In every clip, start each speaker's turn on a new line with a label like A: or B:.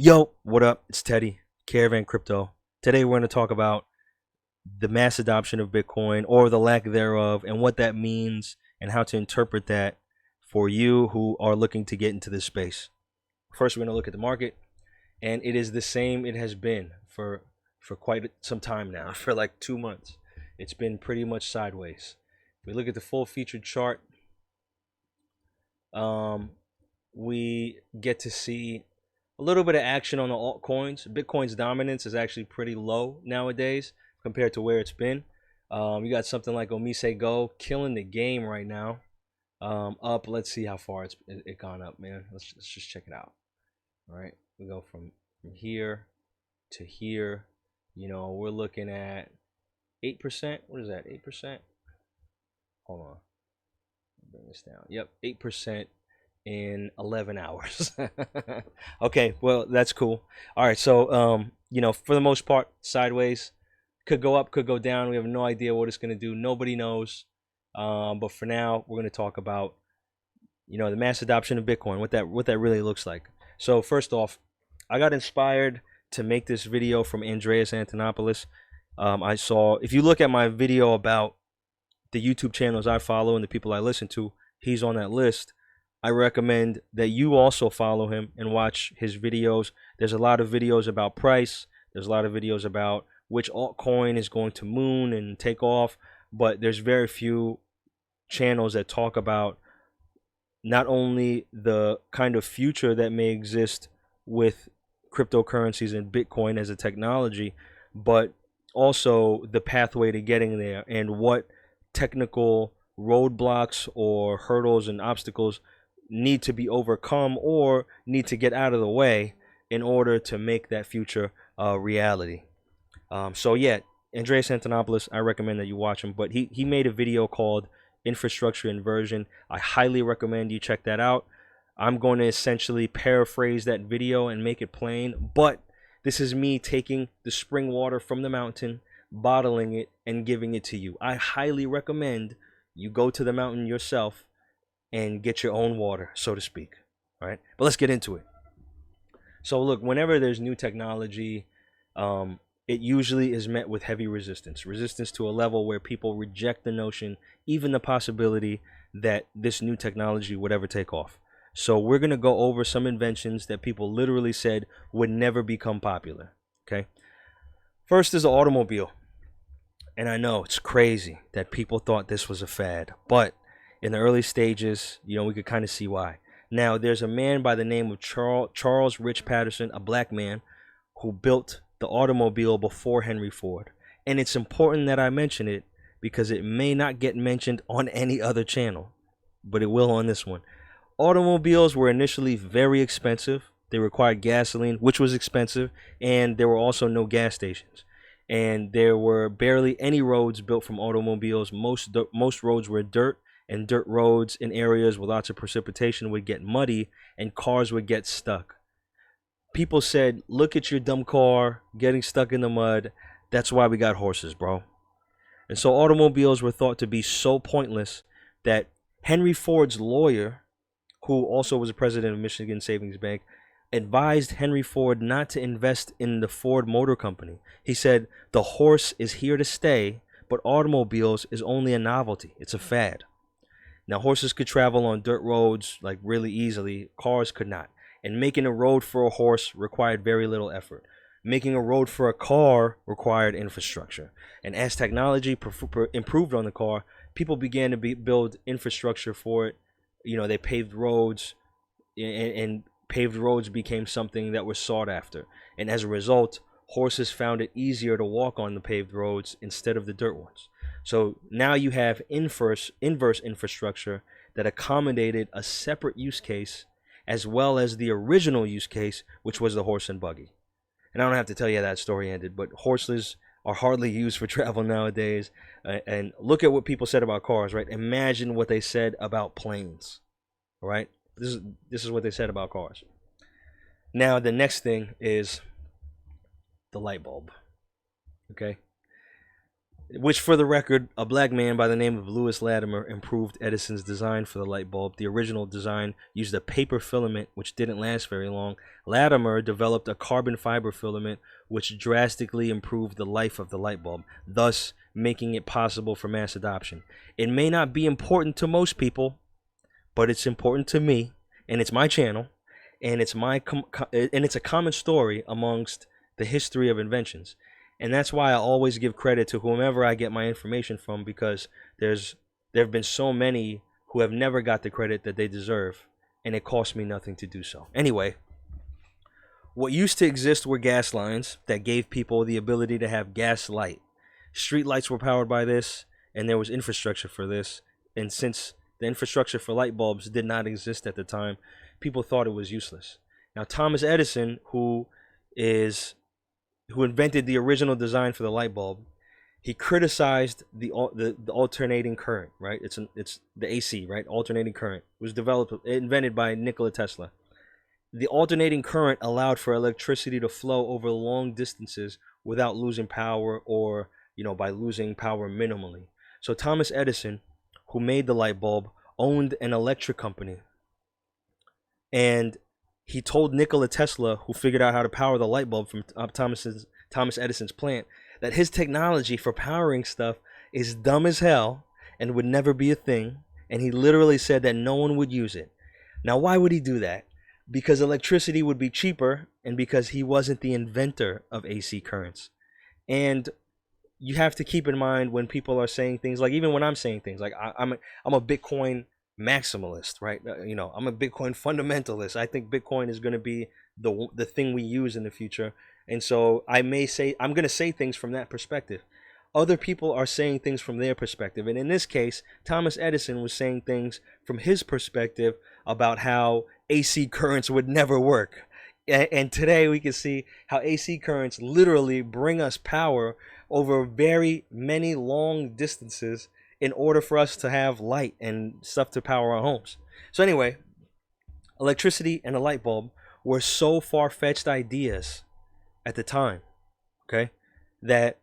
A: Yo, what up? It's Teddy, Caravan Crypto. Today we're going to talk about the mass adoption of Bitcoin or the lack thereof and what that means and how to interpret that for you who are looking to get into this space. First, we're going to look at the market, and it is the same it has been for quite some time now, for like 2 months. It's been pretty much sideways. If we look at the full featured chart, we get to see a little bit of action on the altcoins. Bitcoin's dominance is actually pretty low nowadays compared to where it's been. You got something like Omise Go killing the game right now. Up, let's see how far it gone up, man. Let's just check it out. All right, we go from here to here. You know, we're looking at 8%. What is that? 8%. Hold on. Bring this down. Yep, 8% in 11 hours. Okay, well, that's cool. All right, so for the most part, sideways. Could go up, could go down. We have no idea what it's going to do. Nobody knows. But for now, we're going to talk about the mass adoption of Bitcoin, what that really looks like. So first off, I got inspired to make this video from Andreas Antonopolous. I saw, if you look at my video about the YouTube channels I follow and the people I listen to, he's on that list. I recommend that you also follow him and watch his videos. There's a lot of videos about price. There's a lot of videos about which altcoin is going to moon and take off. But there's very few channels that talk about not only the kind of future that may exist with cryptocurrencies and Bitcoin as a technology, but also the pathway to getting there and what technical roadblocks or hurdles and obstacles need to be overcome or need to get out of the way in order to make that future a reality. So yeah, Andreas Antonopolous, I recommend that you watch him, but he made a video called Infrastructure Inversion. I highly recommend you check that out. I'm going to essentially paraphrase that video and make it plain, but this is me taking the spring water from the mountain, bottling it, and giving it to you. I highly recommend you go to the mountain yourself and get your own water, so to speak. All right, but let's get into it. So look, whenever there's new technology, it usually is met with heavy resistance to a level where people reject the notion, even the possibility that this new technology would ever take off. So we're going to go over some inventions that people literally said would never become popular. Okay, first is the automobile. And I know it's crazy that people thought this was a fad, but in the early stages, we could kind of see why. Now, there's a man by the name of Charles Rich Patterson, a black man, who built the automobile before Henry Ford. And it's important that I mention it because it may not get mentioned on any other channel, but it will on this one. Automobiles were initially very expensive. They required gasoline, which was expensive, and there were also no gas stations. And there were barely any roads built from automobiles. Most roads were dirt, and dirt roads in areas with lots of precipitation would get muddy, and cars would get stuck. People said, look at your dumb car getting stuck in the mud. That's why we got horses, bro. And so automobiles were thought to be so pointless that Henry Ford's lawyer, who also was the president of Michigan Savings Bank, advised Henry Ford not to invest in the Ford Motor Company. He said, the horse is here to stay, but automobiles is only a novelty. It's a fad. Now, horses could travel on dirt roads like really easily. Cars could not. And making a road for a horse required very little effort. Making a road for a car required infrastructure. And as technology improved on the car, people began to build infrastructure for it. They paved roads, and paved roads became something that was sought after. And as a result, horses found it easier to walk on the paved roads instead of the dirt ones. So now you have inverse infrastructure that accommodated a separate use case as well as the original use case, which was the horse and buggy. And I don't have to tell you how that story ended, but horses are hardly used for travel nowadays. And look at what people said about cars, right? Imagine what they said about planes, all right? This is what they said about cars. Now, the next thing is the light bulb, okay? which, for the record, a black man by the name of Lewis Latimer improved Edison's design for the light bulb. The original design used a paper filament, which didn't last very long. Latimer developed a carbon fiber filament, which drastically improved the life of the light bulb, thus making it possible for mass adoption. It may not be important to most people, but it's important to me, and it's my channel, and it's a common story amongst the history of inventions. And that's why I always give credit to whomever I get my information from, because there have been so many who have never got the credit that they deserve, and it cost me nothing to do so. Anyway, what used to exist were gas lines that gave people the ability to have gas light. Street lights were powered by this, and there was infrastructure for this. And since the infrastructure for light bulbs did not exist at the time, people thought it was useless. Now, Thomas Edison, who invented the original design for the light bulb, he criticized the alternating current, right? It's the AC, right? Alternating current. It was invented by Nikola Tesla. The alternating current allowed for electricity to flow over long distances without losing power, or by losing power minimally. So Thomas Edison, who made the light bulb, owned an electric company, and he told Nikola Tesla, who figured out how to power the light bulb from Thomas Edison's plant, that his technology for powering stuff is dumb as hell and would never be a thing. And he literally said that no one would use it. Now, why would he do that? Because electricity would be cheaper, and because he wasn't the inventor of AC currents. And you have to keep in mind when people are saying things, like even when I'm saying things like I'm a Bitcoin maximalist, right? I'm a Bitcoin fundamentalist. I think Bitcoin is going to be the thing we use in the future, and so I'm going to say things from that perspective. Other people are saying things from their perspective, and in this case, Thomas Edison was saying things from his perspective about how AC currents would never work. And today we can see how AC currents literally bring us power over very many long distances in order for us to have light and stuff to power our homes. So anyway, electricity and a light bulb were so far-fetched ideas at the time, okay, that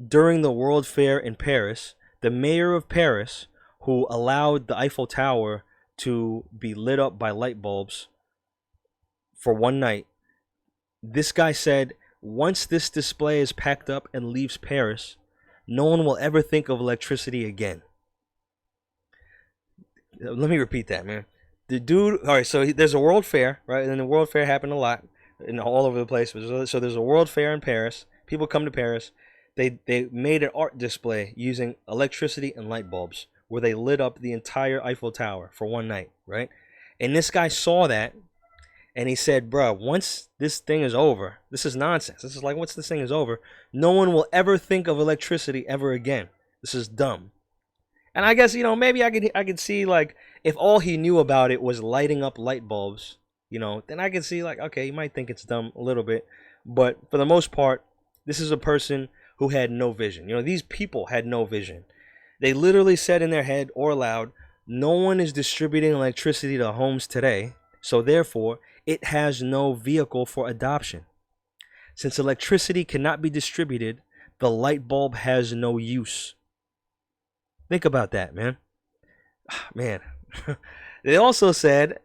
A: during the World Fair in Paris, the mayor of Paris, who allowed the Eiffel Tower to be lit up by light bulbs for one night, this guy said, once this display is packed up and leaves Paris, no one will ever think of electricity again. Let me repeat that, man. The dude, all right, so there's a World Fair, right? And the World Fair happened a lot, all over the place. So there's a World Fair in Paris. People come to Paris. They made an art display using electricity and light bulbs, where they lit up the entire Eiffel Tower for one night, right? And this guy saw that, and he said, bro, once this thing is over, this is nonsense. This is like, once this thing is over, no one will ever think of electricity ever again. This is dumb. And I guess, maybe I could see, like, if all he knew about it was lighting up light bulbs, then I could see, like, okay, you might think it's dumb a little bit. But for the most part, this is a person who had no vision. These people had no vision. They literally said in their head or aloud, no one is distributing electricity to homes today, so therefore, it has no vehicle for adoption. Since electricity cannot be distributed, the light bulb has no use. Think about that, man. Man. They also said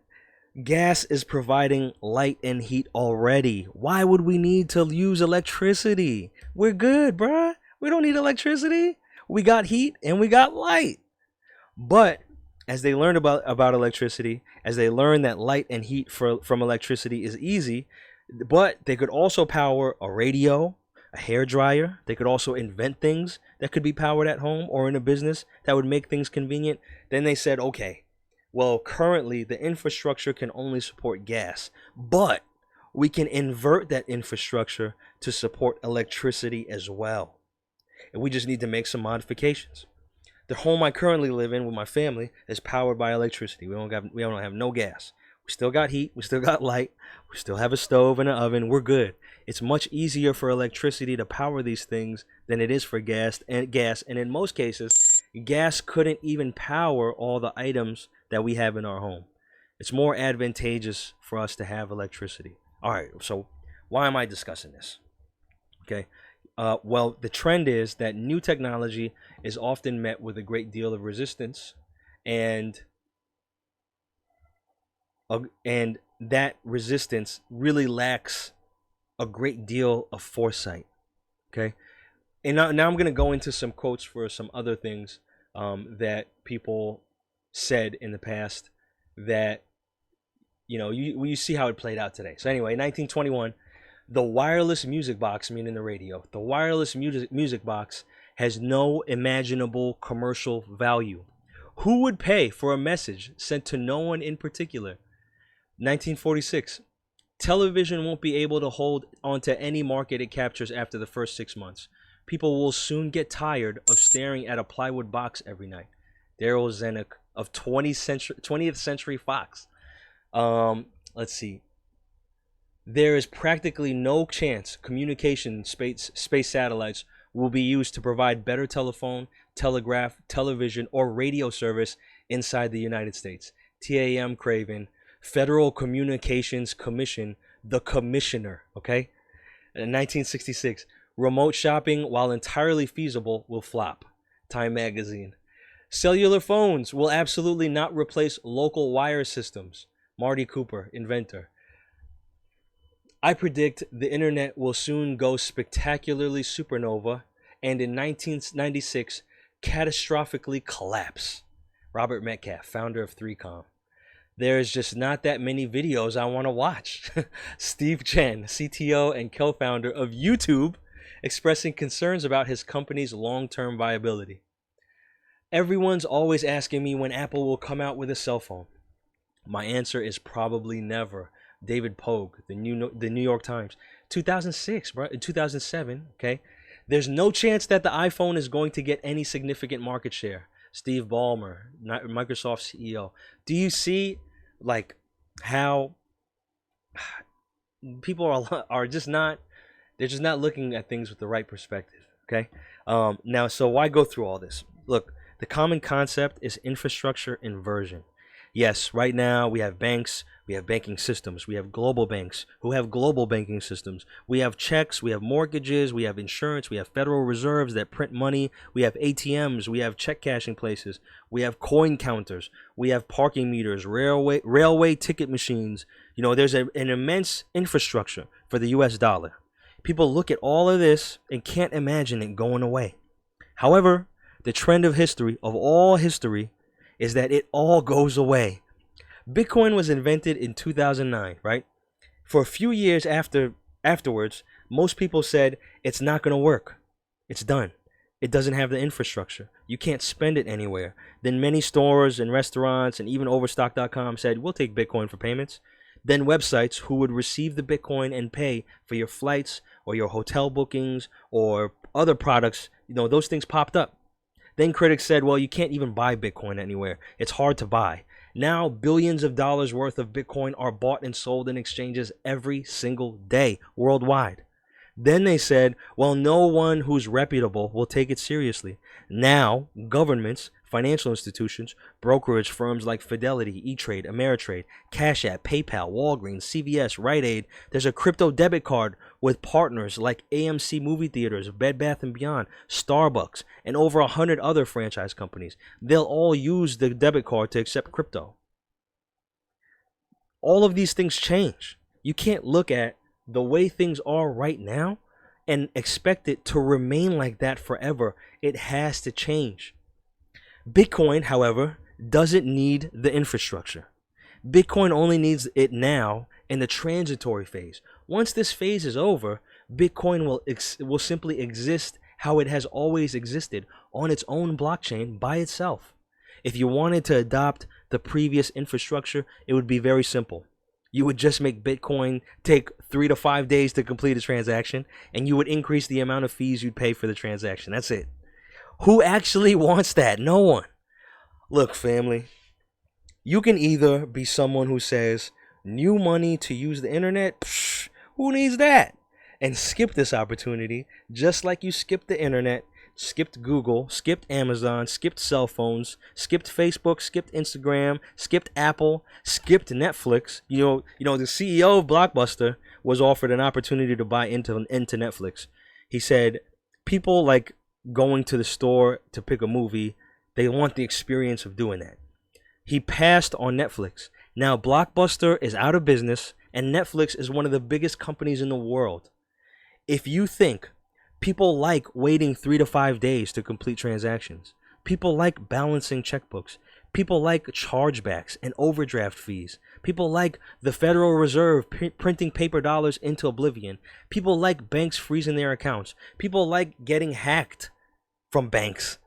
A: gas is providing light and heat already. Why would we need to use electricity? We're good, bruh. We don't need electricity. We got heat and we got light. But as they learned about electricity, as they learned that light and heat from electricity is easy, but they could also power a radio, a hair dryer. They could also invent things that could be powered at home or in a business that would make things convenient. Then they said, okay, well, currently the infrastructure can only support gas, but we can invert that infrastructure to support electricity as well. And we just need to make some modifications. The home I currently live in with my family is powered by electricity. We don't have no gas. We still got heat. We still got light. We still have a stove and an oven. We're good. It's much easier for electricity to power these things than it is for gas. And in most cases, gas couldn't even power all the items that we have in our home. It's more advantageous for us to have electricity. All right, so why am I discussing this? Okay, Well, the trend is that new technology is often met with a great deal of resistance, and and that resistance really lacks a great deal of foresight. Okay, and now I'm going to go into some quotes for some other things that people said in the past that you see how it played out today. So anyway, 1921, the wireless music box, meaning the radio, the wireless music box has no imaginable commercial value. Who would pay for a message sent to no one in particular? 1946, television won't be able to hold onto any market it captures after the first 6 months. People will soon get tired of staring at a plywood box every night. Daryl Zanuck of 20th Century Fox. Let's see. There is practically no chance communication space satellites will be used to provide better telephone, telegraph, television, or radio service inside the United States. TAM Craven, Federal Communications Commission, the commissioner, okay? In 1966, remote shopping, while entirely feasible, will flop. Time Magazine. Cellular phones will absolutely not replace local wire systems. Marty Cooper, inventor. I predict the internet will soon go spectacularly supernova and in 1996 catastrophically collapse. Robert Metcalf, founder of 3Com. There's just not that many videos I want to watch. Steve Chen, CTO and co-founder of YouTube, expressing concerns about his company's long-term viability. Everyone's always asking me when Apple will come out with a cell phone. My answer is probably never. David Pogue, the New York Times. 2006, bro. 2007, okay? There's no chance that the iPhone is going to get any significant market share. Steve Ballmer, Microsoft CEO. Do you see like how people are just not, they're just not looking at things with the right perspective, okay? Now, so why go through all this? Look, the common concept is infrastructure inversion. Yes, right now we have banks, we have banking systems, we have global banks who have global banking systems. We have checks, we have mortgages, we have insurance, we have Federal Reserves that print money, we have ATMs, we have check cashing places, we have coin counters, we have parking meters, railway ticket machines. You know, there's an immense infrastructure for the US dollar. People look at all of this and can't imagine it going away. However, the trend of history, of all history, is that it all goes away. Bitcoin was invented in 2009, right? For a few years afterwards, most people said it's not going to work. It's done. It doesn't have the infrastructure. You can't spend it anywhere. Then many stores and restaurants and even Overstock.com said, we'll take Bitcoin for payments. Then websites who would receive the Bitcoin and pay for your flights or your hotel bookings or other products, you know, those things popped up. Then critics said, well, you can't even buy Bitcoin anywhere. It's hard to buy. Now, billions of dollars worth of Bitcoin are bought and sold in exchanges every single day worldwide. Then they said, well, no one who's reputable will take it seriously. Now, governments, financial institutions, brokerage firms like Fidelity, E-Trade, Ameritrade, Cash App, PayPal, Walgreens, CVS, Rite Aid, there's a crypto debit card with partners like AMC Movie Theaters, Bed Bath & Beyond, Starbucks, and over 100 other franchise companies. They'll all use the debit card to accept crypto. All of these things change. You can't look at the way things are right now and expect it to remain like that forever. It has to change. Bitcoin, however, doesn't need the infrastructure. Bitcoin only needs it now in the transitory phase. Once this phase is over, Bitcoin will simply exist how it has always existed, on its own blockchain by itself. If you wanted to adopt the previous infrastructure, it would be very simple. You would just make Bitcoin take 3 to 5 days to complete a transaction, and you would increase the amount of fees you'd pay for the transaction. That's it. Who actually wants that? No one. Look, family, you can either be someone who says, new money to use the internet? Psh, who needs that? And skip this opportunity, just like you skipped the internet, skipped Google, skipped Amazon, skipped cell phones, skipped Facebook, skipped Instagram, skipped Apple, skipped Netflix. You know, the CEO of Blockbuster was offered an opportunity to buy into Netflix. He said people like going to the store to pick a movie. They want the experience of doing that. He passed on Netflix. Now Blockbuster is out of business and Netflix is one of the biggest companies in the world. If you think people like waiting 3 to 5 days to complete transactions, people like balancing checkbooks, people like chargebacks and overdraft fees, people like the Federal Reserve printing paper dollars into oblivion, people like banks freezing their accounts, people like getting hacked from banks,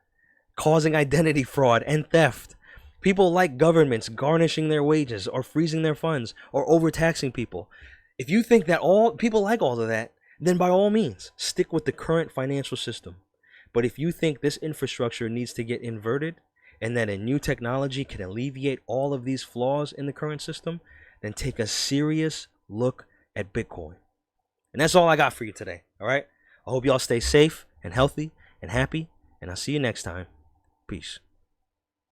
A: causing identity fraud and theft. People like governments garnishing their wages or freezing their funds or overtaxing people. If you think that all people like all of that, then by all means, stick with the current financial system. But if you think this infrastructure needs to get inverted and that a new technology can alleviate all of these flaws in the current system, then take a serious look at Bitcoin. And that's all I got for you today, all right? I hope y'all stay safe and healthy and happy, and I'll see you next time. Peace.